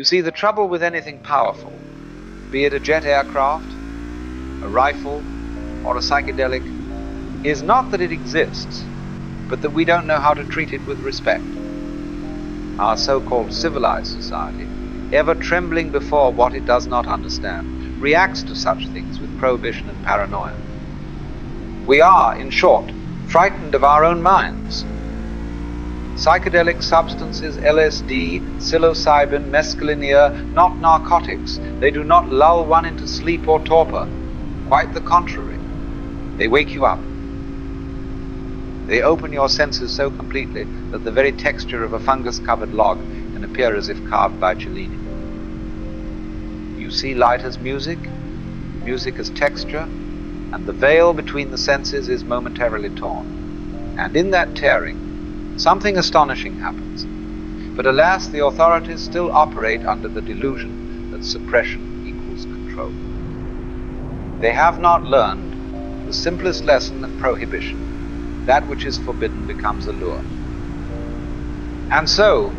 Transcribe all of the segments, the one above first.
You see, the trouble with anything powerful, be it a jet aircraft, a rifle, or a psychedelic, is not that it exists, but that we don't know how to treat it with respect. Our so-called civilized society, ever trembling before what it does not understand, reacts to such things with prohibition and paranoia. We are, in short, frightened of our own minds. Psychedelic substances, LSD, psilocybin, mescaline, not narcotics. They do not lull one into sleep or torpor. Quite the contrary. They wake you up. They open your senses so completely that the very texture of a fungus-covered log can appear as if carved by Cellini. You see light as music, music as texture, and the veil between the senses is momentarily torn. And in that tearing, something astonishing happens. But alas, the authorities still operate under the delusion that suppression equals control. They have not learned the simplest lesson of prohibition. That which is forbidden becomes a lure. And so,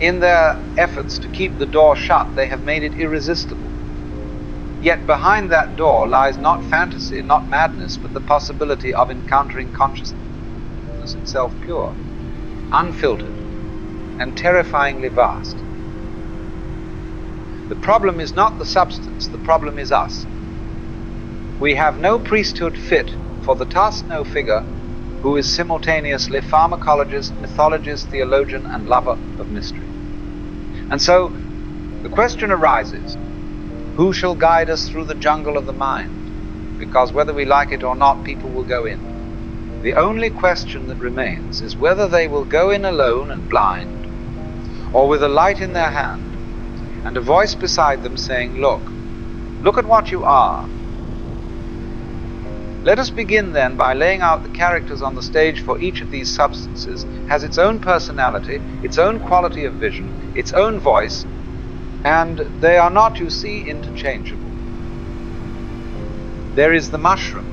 in their efforts to keep the door shut, they have made it irresistible. Yet behind that door lies not fantasy, not madness, but the possibility of encountering consciousness itself pure, unfiltered, and terrifyingly vast. The problem is not the substance, the problem is us. We have no priesthood fit for the task-no figure who is simultaneously pharmacologist, mythologist, theologian, and lover of mystery. And so the question arises, who shall guide us through the jungle of the mind? Because whether we like it or not, people will go in. The only question that remains is whether they will go in alone and blind, or with a light in their hand, and a voice beside them saying, look at what you are. Let us begin then by laying out the characters on the stage, for each of these substances has its own personality, its own quality of vision, its own voice, and they are not, you see, interchangeable. There is the mushroom,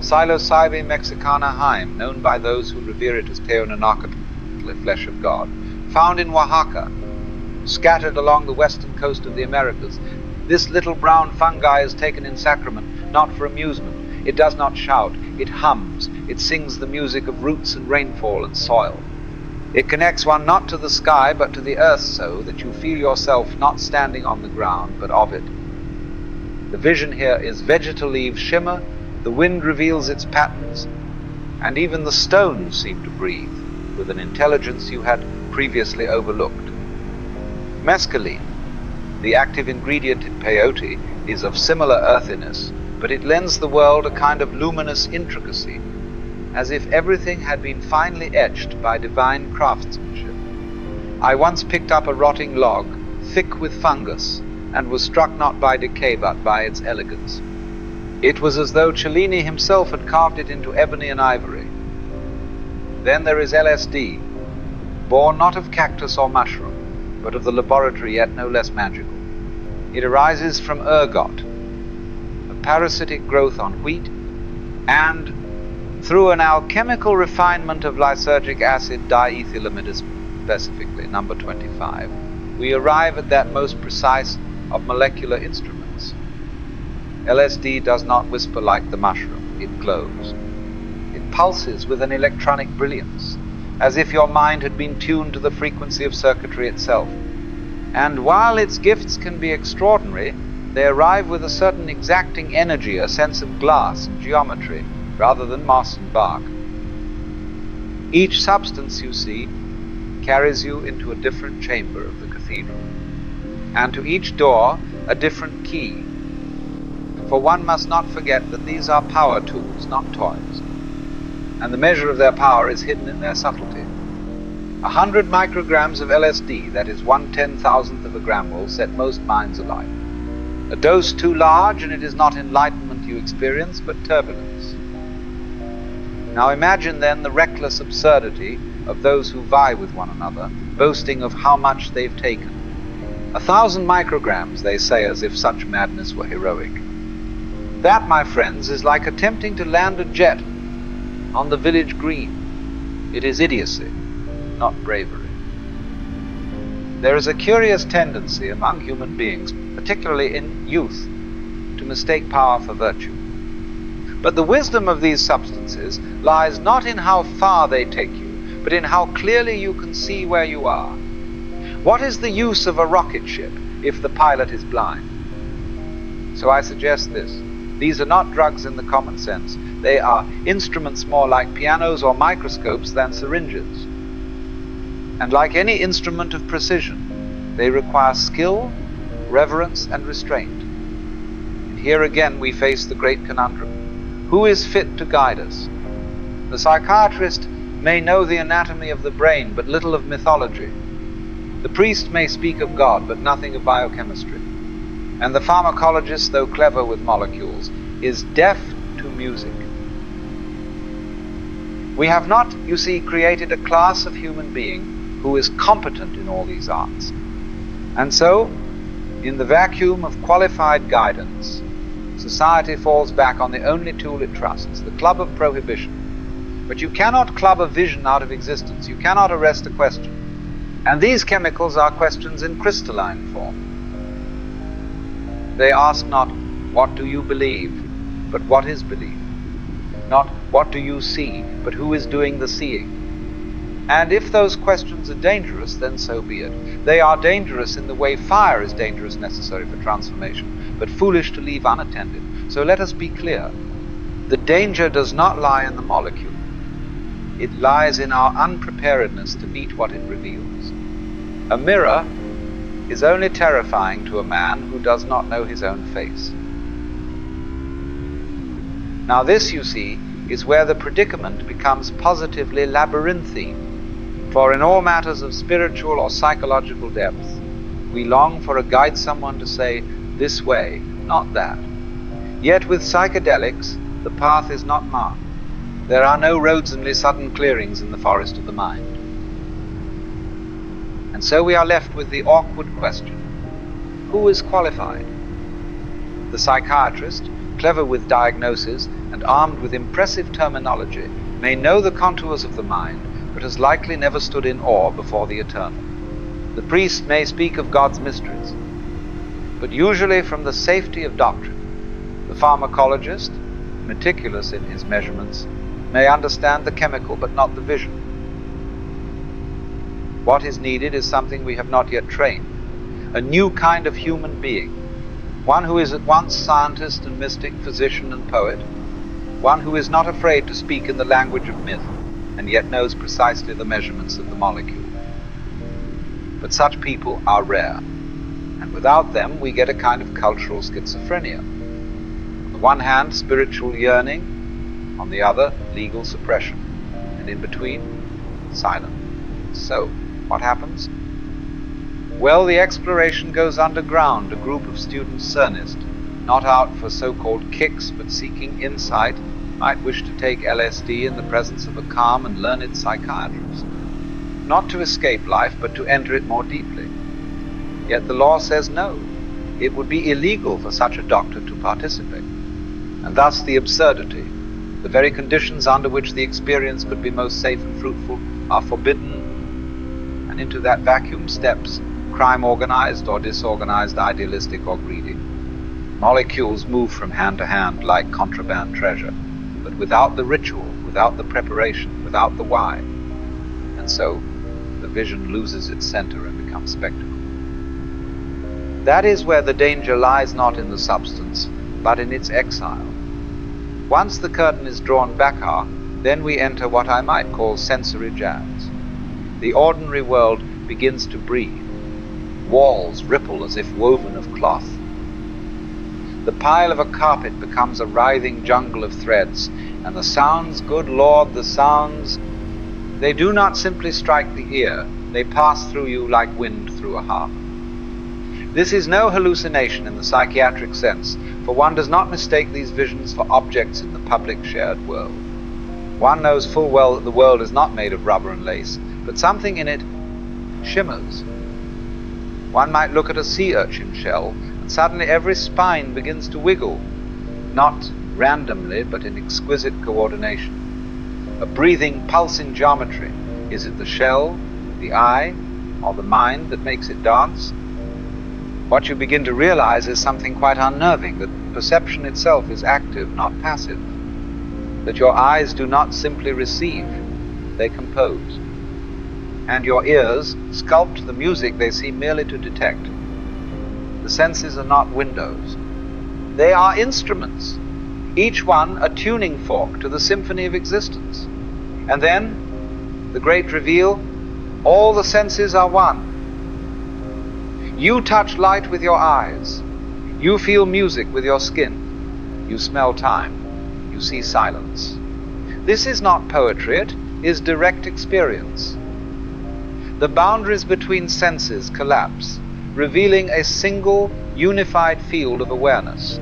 Psilocybe mexicana haim, known by those who revere it as Teonanacatl, flesh of God, found in Oaxaca, scattered along the western coast of the Americas. This little brown fungi is taken in sacrament, not for amusement. It does not shout, it hums, it sings the music of roots and rainfall and soil. It connects one not to the sky but to the earth, so that you feel yourself not standing on the ground but of it. The vision here is vegetal leaves shimmer, the wind reveals its patterns, and even the stones seem to breathe with an intelligence you had previously overlooked. Mescaline, the active ingredient in peyote, is of similar earthiness, but it lends the world a kind of luminous intricacy, as if everything had been finely etched by divine craftsmanship. I once picked up a rotting log, thick with fungus, and was struck not by decay but by its elegance. It was as though Cellini himself had carved it into ebony and ivory. Then there is LSD, born not of cactus or mushroom, but of the laboratory, yet no less magical. It arises from ergot, a parasitic growth on wheat, and through an alchemical refinement of lysergic acid diethylamide specifically, number 25, we arrive at that most precise of molecular instruments. LSD does not whisper like the mushroom, it glows. It pulses with an electronic brilliance, as if your mind had been tuned to the frequency of circuitry itself. And while its gifts can be extraordinary, they arrive with a certain exacting energy, a sense of glass and geometry, rather than moss and bark. Each substance, you see, carries you into a different chamber of the cathedral, and to each door a different key. For one must not forget that these are power tools, not toys, and the measure of their power is hidden in their subtlety. 100 micrograms of LSD, that is 1/10,000th of a gram, will set most minds alight. A dose too large, and it is not enlightenment you experience, but turbulence. Now imagine then the reckless absurdity of those who vie with one another, boasting of how much they've taken. 1,000 micrograms, they say, as if such madness were heroic. That, my friends, is like attempting to land a jet on the village green. It is idiocy, not bravery. There is a curious tendency among human beings, particularly in youth, to mistake power for virtue. But the wisdom of these substances lies not in how far they take you, but in how clearly you can see where you are. What is the use of a rocket ship if the pilot is blind? So I suggest this. These are not drugs in the common sense. They are instruments more like pianos or microscopes than syringes. And like any instrument of precision, they require skill, reverence, and restraint. And here again we face the great conundrum. Who is fit to guide us? The psychiatrist may know the anatomy of the brain, but little of mythology. The priest may speak of God, but nothing of biochemistry. And the pharmacologist, though clever with molecules, is deaf to music. We have not, you see, created a class of human being who is competent in all these arts. And so, in the vacuum of qualified guidance, society falls back on the only tool it trusts, the club of prohibition. But you cannot club a vision out of existence. You cannot arrest a question. And these chemicals are questions in crystalline form. They ask not, what do you believe, but what is belief? Not, what do you see, but who is doing the seeing? And if those questions are dangerous, then so be it. They are dangerous in the way fire is dangerous necessary for transformation, but foolish to leave unattended. So let us be clear. The danger does not lie in the molecule. It lies in our unpreparedness to meet what it reveals. A mirror is only terrifying to a man who does not know his own face. Now this, you see, is where the predicament becomes positively labyrinthine. For in all matters of spiritual or psychological depth, we long for a guide, someone to say, this way, not that. Yet with psychedelics, the path is not marked. There are no roads and sudden clearings in the forest of the mind. And so we are left with the awkward question, who is qualified? The psychiatrist, clever with diagnosis and armed with impressive terminology, may know the contours of the mind, but has likely never stood in awe before the eternal. The priest may speak of God's mysteries, but usually from the safety of doctrine. The pharmacologist, meticulous in his measurements, may understand the chemical but not the vision. What is needed is something we have not yet trained, a new kind of human being, one who is at once scientist and mystic, physician and poet, one who is not afraid to speak in the language of myth, and yet knows precisely the measurements of the molecule. But such people are rare, and without them we get a kind of cultural schizophrenia. On the one hand, spiritual yearning, on the other, legal suppression, and in between, silence. So, what happens? Well, the exploration goes underground. A group of students, earnest, not out for so-called kicks, but seeking insight, might wish to take LSD in the presence of a calm and learned psychiatrist. Not to escape life, but to enter it more deeply. Yet the law says no. It would be illegal for such a doctor to participate. And thus the absurdity, the very conditions under which the experience could be most safe and fruitful, are forbidden, and into that vacuum steps crime, organized or disorganized, idealistic or greedy. Molecules move from hand to hand like contraband treasure, but without the ritual, without the preparation, without the why. And so the vision loses its center and becomes spectacle. That is where the danger lies, not in the substance, but in its exile. Once the curtain is drawn back, then we enter what I might call sensory jazz. The ordinary world begins to breathe. Walls ripple as if woven of cloth. The pile of a carpet becomes a writhing jungle of threads, and the sounds, good Lord, the sounds, they do not simply strike the ear, they pass through you like wind through a harp. This is no hallucination in the psychiatric sense, for one does not mistake these visions for objects in the public shared world. One knows full well that the world is not made of rubber and lace, but something in it shimmers. One might look at a sea urchin shell, and suddenly every spine begins to wiggle, not randomly, but in exquisite coordination. A breathing pulse in geometry. Is it the shell, the eye, or the mind that makes it dance, what you begin to realize is something quite unnerving, that perception itself is active, not passive, that your eyes do not simply receive, they compose, and your ears sculpt the music they seem merely to detect. The senses are not windows. They are instruments, each one a tuning fork to the symphony of existence. And then, the great reveal, all the senses are one. You touch light with your eyes. You feel music with your skin. You smell time. You see silence. This is not poetry, it is direct experience. The boundaries between senses collapse, revealing a single, unified field of awareness,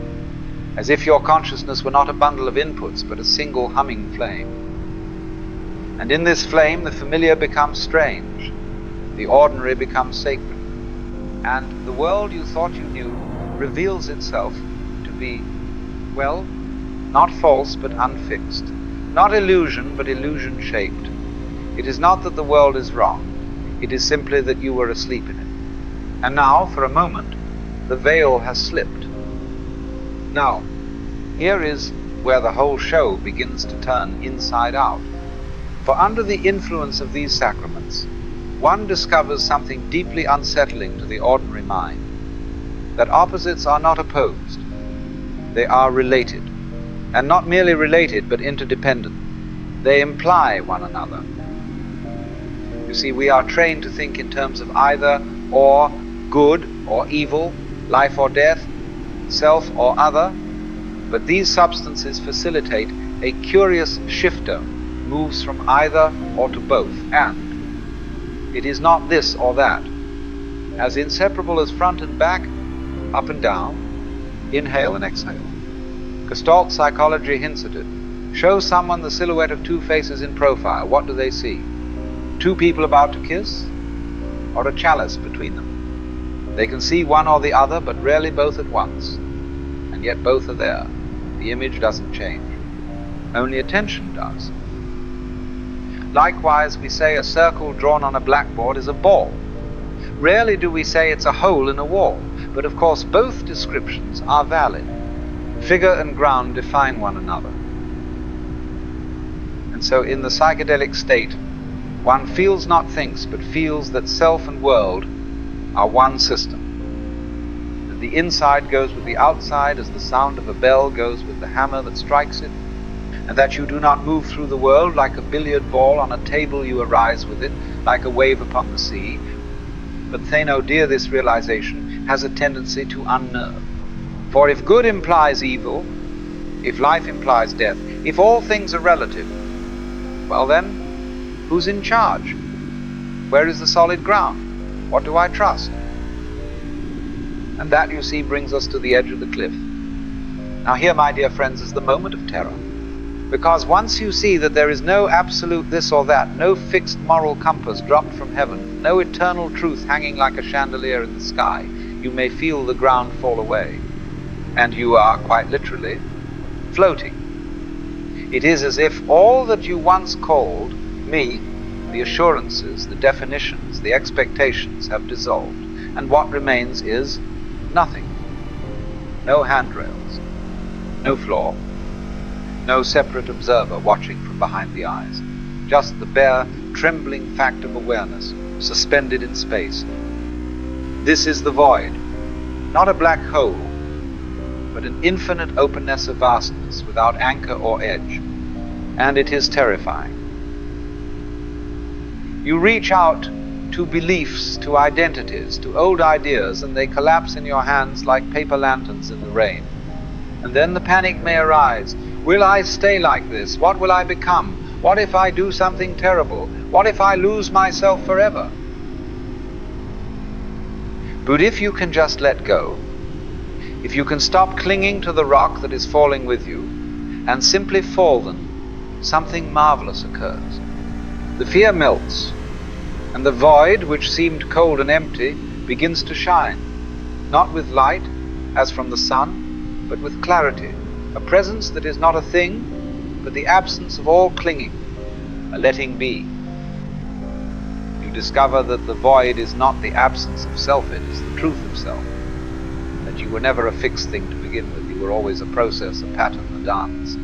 as if your consciousness were not a bundle of inputs, but a single humming flame. And in this flame, the familiar becomes strange, the ordinary becomes sacred, and the world you thought you knew reveals itself to be, well, not false, but unfixed, not illusion, but illusion-shaped. It is not that the world is wrong, it is simply that you were asleep in it. And now, for a moment, the veil has slipped. Now, here is where the whole show begins to turn inside out. For under the influence of these sacraments, one discovers something deeply unsettling to the ordinary mind, that opposites are not opposed, they are related, and not merely related, but interdependent. They imply one another. You see, we are trained to think in terms of either or, good or evil, life or death, self or other, but these substances facilitate a curious shifter, moves from either or to both, and it is not this or that. As inseparable as front and back, up and down, inhale and exhale. Gestalt psychology hints at it. Show someone the silhouette of two faces in profile. What do they see? Two people about to kiss, or a chalice between them? They can see one or the other, but rarely both at once. And yet both are there. The image doesn't change. Only attention does. Likewise, we say a circle drawn on a blackboard is a ball. Rarely do we say it's a hole in a wall, but of course both descriptions are valid. Figure and ground define one another. And so in the psychedelic state, one feels not thinks, but feels that self and world are one system. That the inside goes with the outside as the sound of a bell goes with the hammer that strikes it, and that you do not move through the world like a billiard ball on a table. You arise with it, like a wave upon the sea. But Thano, dear, this realization has a tendency to unnerve. For if good implies evil, if life implies death, if all things are relative, well then, who's in charge? Where is the solid ground? What do I trust? And that, you see, brings us to the edge of the cliff. Now here, my dear friends, is the moment of terror. Because once you see that there is no absolute this or that, no fixed moral compass dropped from heaven, no eternal truth hanging like a chandelier in the sky, you may feel the ground fall away. And you are, quite literally, floating. It is as if all that you once called me, the assurances, the definitions, the expectations, have dissolved, and what remains is nothing. No handrails, no floor, no separate observer watching from behind the eyes. Just the bare, trembling fact of awareness, suspended in space. This is the void, not a black hole, but an infinite openness of vastness without anchor or edge. And it is terrifying. You reach out to beliefs, to identities, to old ideas, and they collapse in your hands like paper lanterns in the rain. And then the panic may arise. Will I stay like this? What will I become? What if I do something terrible? What if I lose myself forever? But if you can just let go, if you can stop clinging to the rock that is falling with you, and simply fall then, something marvelous occurs. The fear melts, and the void, which seemed cold and empty, begins to shine, not with light, as from the sun, but with clarity, a presence that is not a thing, but the absence of all clinging, a letting be. You discover that the void is not the absence of self, it is the truth of self. That you were never a fixed thing to begin with, you were always a process, a pattern, a dance.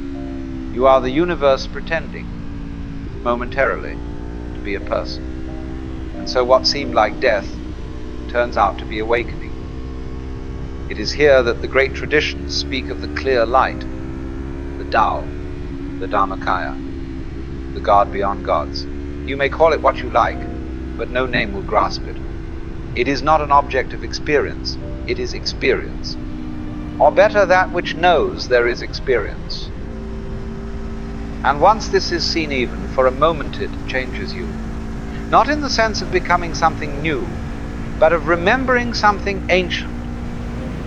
You are the universe pretending, momentarily, to be a person. And so what seemed like death turns out to be awakening. It is here that the great traditions speak of the clear light, the Tao, the Dharmakaya, the God beyond gods. You may call it what you like, but no name will grasp it. It is not an object of experience, it is experience. Or better, that which knows there is experience. And once this is seen even, for a moment it changes you. Not in the sense of becoming something new, but of remembering something ancient.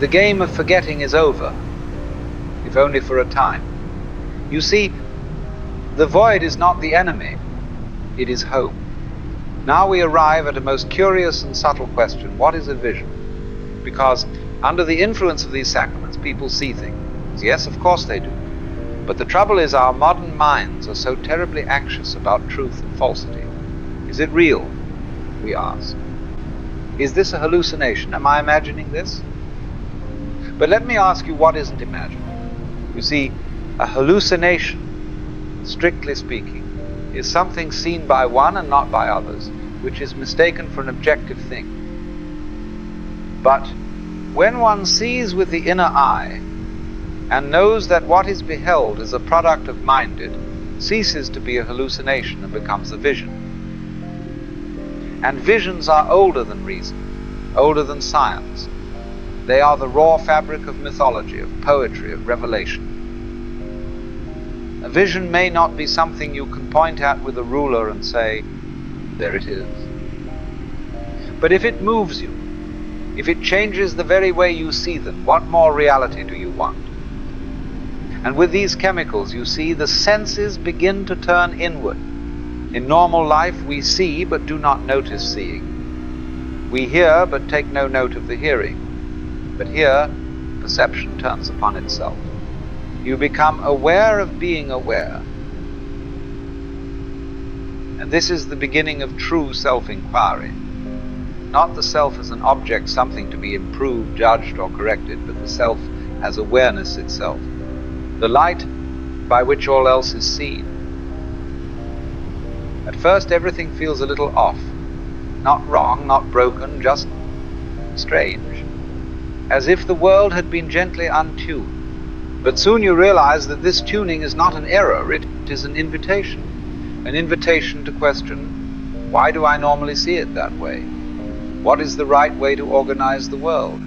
The game of forgetting is over, if only for a time. You see, the void is not the enemy, it is home. Now we arrive at a most curious and subtle question: what is a vision? Because under the influence of these sacraments, people see things. Yes, of course they do. But the trouble is, our modern minds are so terribly anxious about truth and falsity. Is it real? We ask. Is this a hallucination? Am I imagining this? But let me ask you, what isn't imagined? You see, a hallucination, strictly speaking, is something seen by one and not by others, which is mistaken for an objective thing. But when one sees with the inner eye and knows that what is beheld is a product of mind, it ceases to be a hallucination and becomes a vision. And visions are older than reason, older than science. They are the raw fabric of mythology, of poetry, of revelation. A vision may not be something you can point at with a ruler and say, there it is. But if it moves you, if it changes the very way you see them, what more reality do you want? And with these chemicals, you see, the senses begin to turn inward. In normal life, we see but do not notice seeing. We hear but take no note of the hearing. But here, perception turns upon itself. You become aware of being aware. And this is the beginning of true self-inquiry. Not the self as an object, something to be improved, judged, or corrected, but the self as awareness itself. The light by which all else is seen. At first everything feels a little off. Not wrong, not broken, just strange. As if the world had been gently untuned. But soon you realize that this tuning is not an error, it is an invitation. An invitation to question, why do I normally see it that way? What is the right way to organize the world?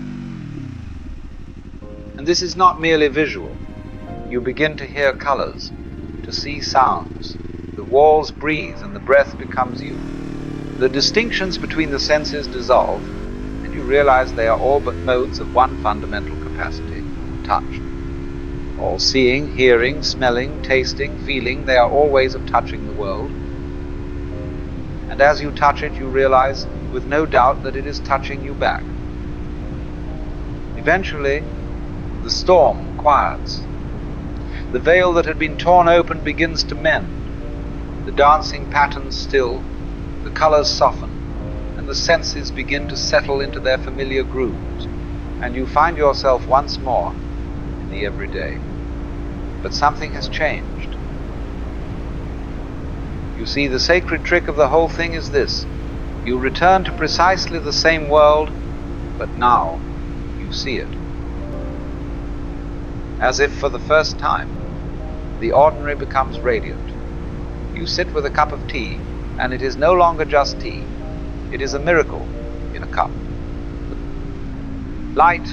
And this is not merely visual. You begin to hear colors, to see sounds. The walls breathe and the breath becomes you. The distinctions between the senses dissolve, and you realize they are all but modes of one fundamental capacity, touch. All seeing, hearing, smelling, tasting, feeling, they are all ways of touching the world. And as you touch it, you realize with no doubt that it is touching you back. Eventually, the storm quiets. The veil that had been torn open begins to mend. The dancing patterns still, the colors soften, and the senses begin to settle into their familiar grooves, and you find yourself once more in the everyday. But something has changed. You see, the sacred trick of the whole thing is this. You return to precisely the same world, but now you see it. As if for the first time, the ordinary becomes radiant. You sit with a cup of tea, and it is no longer just tea. It is a miracle in a cup. Light,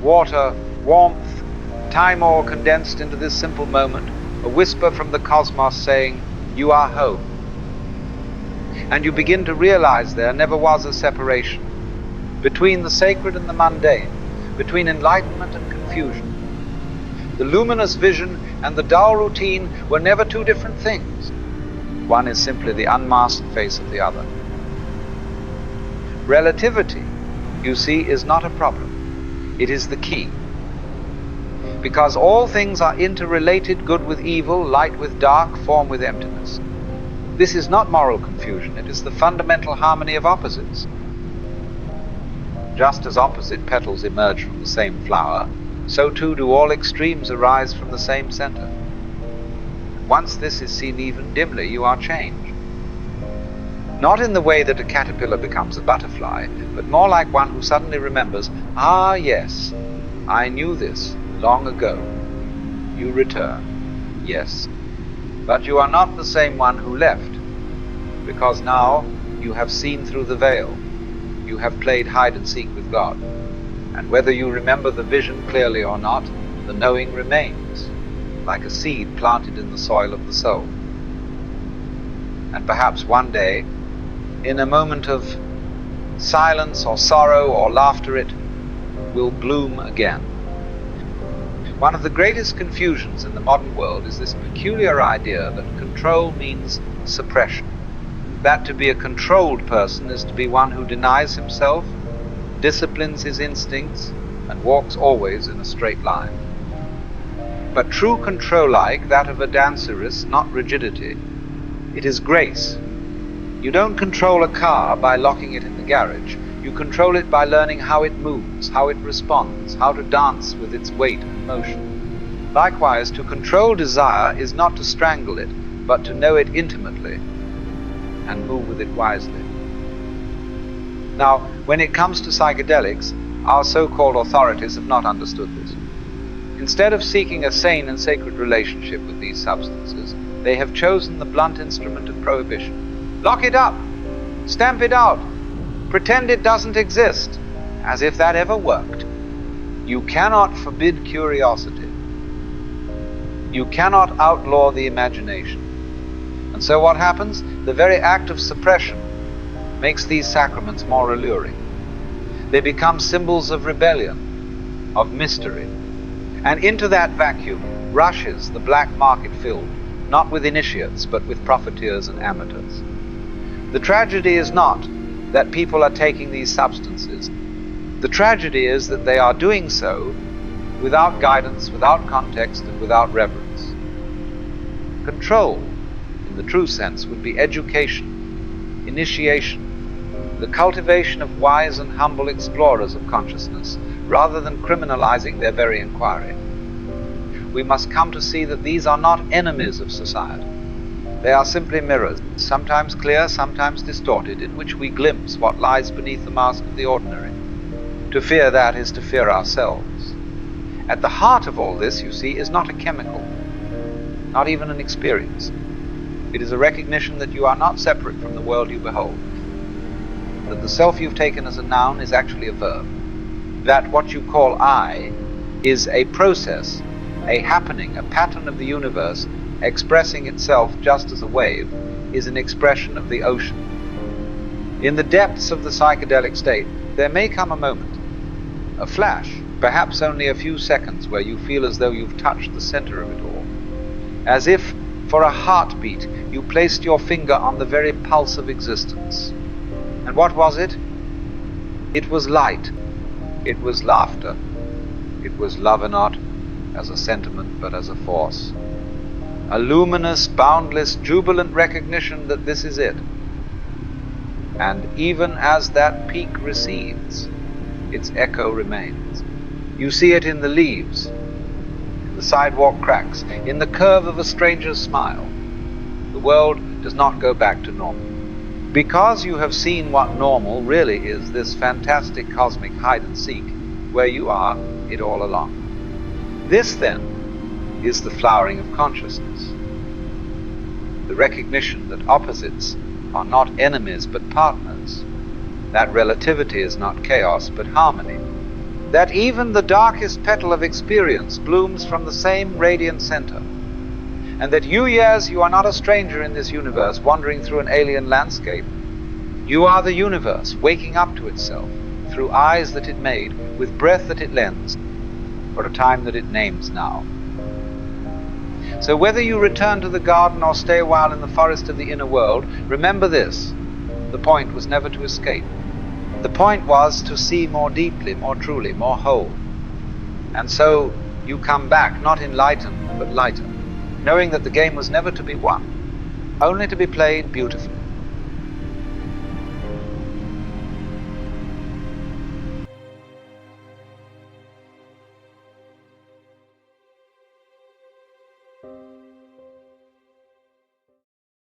water, warmth, time all condensed into this simple moment, a whisper from the cosmos saying, you are home. And you begin to realize there never was a separation between the sacred and the mundane, between enlightenment and confusion. The luminous vision and the dull routine were never two different things. One is simply the unmasked face of the other. Relativity, you see, is not a problem. It is the key. Because all things are interrelated, good with evil, light with dark, form with emptiness. This is not moral confusion, it is the fundamental harmony of opposites. Just as opposite petals emerge from the same flower, so too do all extremes arise from the same center. Once this is seen even dimly, you are changed. Not in the way that a caterpillar becomes a butterfly, but more like one who suddenly remembers, "Ah, yes, I knew this long ago." You return, yes, but you are not the same one who left, because now you have seen through the veil. You have played hide and seek with God. And whether you remember the vision clearly or not, the knowing remains, like a seed planted in the soil of the soul. And perhaps one day, in a moment of silence or sorrow or laughter, it will bloom again. One of the greatest confusions in the modern world is this peculiar idea that control means suppression. That to be a controlled person is to be one who denies himself, disciplines his instincts, and walks always in a straight line. But true control, like that of a dancer, is not rigidity. It is grace. You don't control a car by locking it in the garage. You control it by learning how it moves, how it responds, how to dance with its weight and motion. Likewise, to control desire is not to strangle it, but to know it intimately and move with it wisely. Now, when it comes to psychedelics, our so-called authorities have not understood this. Instead of seeking a sane and sacred relationship with these substances, they have chosen the blunt instrument of prohibition. Lock it up! Stamp it out! Pretend it doesn't exist, as if that ever worked. You cannot forbid curiosity. You cannot outlaw the imagination. And so what happens? The very act of suppression makes these sacraments more alluring. They become symbols of rebellion, of mystery. And into that vacuum rushes the black market filled, not with initiates, but with profiteers and amateurs. The tragedy is not that people are taking these substances. The tragedy is that they are doing so without guidance, without context, and without reverence. Control, in the true sense, would be education, initiation, the cultivation of wise and humble explorers of consciousness, rather than criminalizing their very inquiry. We must come to see that these are not enemies of society. They are simply mirrors, sometimes clear, sometimes distorted, in which we glimpse what lies beneath the mask of the ordinary. To fear that is to fear ourselves. At the heart of all this, you see, is not a chemical, not even an experience. It is a recognition that you are not separate from the world you behold, that the self you've taken as a noun is actually a verb, that what you call I is a process, a happening, a pattern of the universe expressing itself just as a wave is an expression of the ocean. In the depths of the psychedelic state, there may come a moment, a flash, perhaps only a few seconds, where you feel as though you've touched the center of it all, as if for a heartbeat you placed your finger on the very pulse of existence. And what was it? It was light. It was laughter. It was love, not as a sentiment, but as a force. A luminous, boundless, jubilant recognition that this is it. And even as that peak recedes, its echo remains. You see it in the leaves, in the sidewalk cracks, in the curve of a stranger's smile. The world does not go back to normal. Because you have seen what normal really is, this fantastic cosmic hide and seek, where you are, it all along. This, then, is the flowering of consciousness. The recognition that opposites are not enemies but partners. That relativity is not chaos but harmony. That even the darkest petal of experience blooms from the same radiant center. And that you are not a stranger in this universe wandering through an alien landscape. You are the universe waking up to itself through eyes that it made, with breath that it lends, for a time that it names now. So whether you return to the garden or stay a while in the forest of the inner world, remember this: the point was never to escape. The point was to see more deeply, more truly, more whole. And so you come back, not enlightened, but lighter, knowing that the game was never to be won. only to be played beautifully.